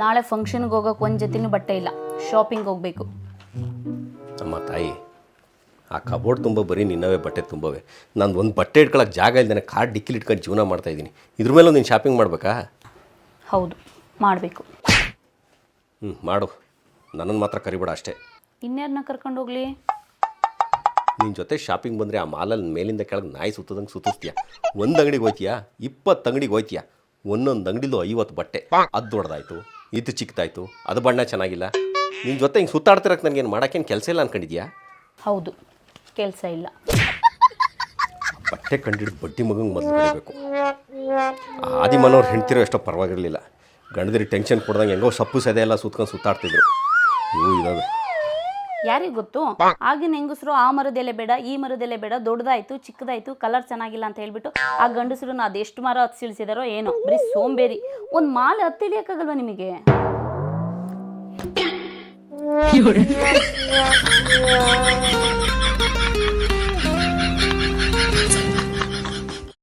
ನಾಳೆ ಫಂಕ್ಷನ್ಗೆ ಹೋಗೋಕೆ ಒಂದು ಜೊತೆನೂ ಬಟ್ಟೆ ಇಲ್ಲ, ಶಾಪಿಂಗ್ ಹೋಗಬೇಕು. ಅಮ್ಮ ತಾಯಿ, ಆ ಕಬೋರ್ಡ್ ತುಂಬ ಬರೀ ನಿನ್ನವೇ ಬಟ್ಟೆ ತುಂಬವೆ. ನಾನು ಒಂದು ಬಟ್ಟೆ ಇಟ್ಕೊಳ್ಳೋಕೆ ಜಾಗ ಇಲ್ದೇನೆ ಕಾರ್ ಡಿಕ್ಕಿಲಿ ಇಟ್ಕೊಂಡು ಜೀವನ ಮಾಡ್ತಾಯಿದ್ದೀನಿ. ಇದ್ರ ಮೇಲೂ ನೀನು ಶಾಪಿಂಗ್ ಮಾಡಬೇಕಾ? ಹೌದು, ಮಾಡಬೇಕು. ಮಾಡು, ನನ್ನನ್ನು ಮಾತ್ರ ಕರಿಬೇಡ ಅಷ್ಟೇ. ಇನ್ಯಾರನ್ನ ಕರ್ಕೊಂಡು ಹೋಗ್ಲಿ? ನಿನ್ನ ಜೊತೆ ಶಾಪಿಂಗ್ ಬಂದರೆ ಆ ಮಾಲಲ್ಲಿ ಮೇಲಿಂದ ಕೆಳಗೆ ನಾಯಿ ಸುತ್ತದಂಗೆ ಸುತ್ತಿಸ್ತೀಯ. ಒಂದು ಅಂಗಡಿಗೆ ಹೋಯ್ತೀಯಾ, 20 ಅಂಗಡಿಗೆ ಹೋಯ್ತೀಯಾ, ಒಂದೊಂದು ಅಂಗಡಿಲೂ 50 ಬಟ್ಟೆ. ಅದು ದೊಡ್ಡದಾಯ್ತು, ಇದು ಚಿಕ್ಕದಾಯ್ತು, ಅದು ಬಣ್ಣ ಚೆನ್ನಾಗಿಲ್ಲ. ನಿನ್ನ ಜೊತೆ ಹಿಂಗೆ ಸುತ್ತಾಡ್ತಿರಕ್ಕೆ ನನಗೇನು ಮಾಡೋಕ್ಕೇನು ಕೆಲಸ ಇಲ್ಲ ಅನ್ಕೊಂಡಿದ್ಯಾ? ಹೌದು, ಕೆಲಸ ಇಲ್ಲ. ಬಟ್ಟೆ ಕಂಡಿದ್ದು ಬಡ್ಡಿ ಮಗಂಗೆ ಮೊದಲು ಹೊಡಿಬೇಕು. ಆದಿಮನವ್ರು ಹೆಣ್ತಿರೋ ಎಷ್ಟೋ ಪರವಾಗಿರಲಿಲ್ಲ. ಗಂಡದಿರಿ ಟೆನ್ಷನ್ ಕೊಡ್ದಂಗೆ ಹೆಂಗೋ ಸಪ್ಪು ಸದೆ ಎಲ್ಲ ಸುತ್ಕೊಂಡು ಸುತ್ತಾಡ್ತಿದ್ರು. ಇವು ಇದಾವೆ. ಯಾರಿಗೆ ಗೊತ್ತು, ಆಗಿನ ಹೆಂಗಸರು ಆ ಮರದೆಲೆ ಬೇಡ, ಈ ಮರದೆಲೆ ಬೇಡ, ದೊಡ್ಡದಾಯ್ತು ಚಿಕ್ಕದಾಯ್ತು, ಕಲರ್ ಚೆನ್ನಾಗಿಲ್ಲ ಅಂತ ಹೇಳ್ಬಿಟ್ಟು ಆ ಗಂಡಸರನ್ನ ಅದೆಷ್ಟು ಮರ ಹತ್ತಿಳಿಸಿದಾರೋ ಏನೋ. ಬರೀ ಸೋಂಬೇರಿ. ಒಂದು ಮಾಲೆ ಹತ್ತಿಳಿಯೋಕ್ಕಾಗಲ್ವ ನಿಮಗೆ?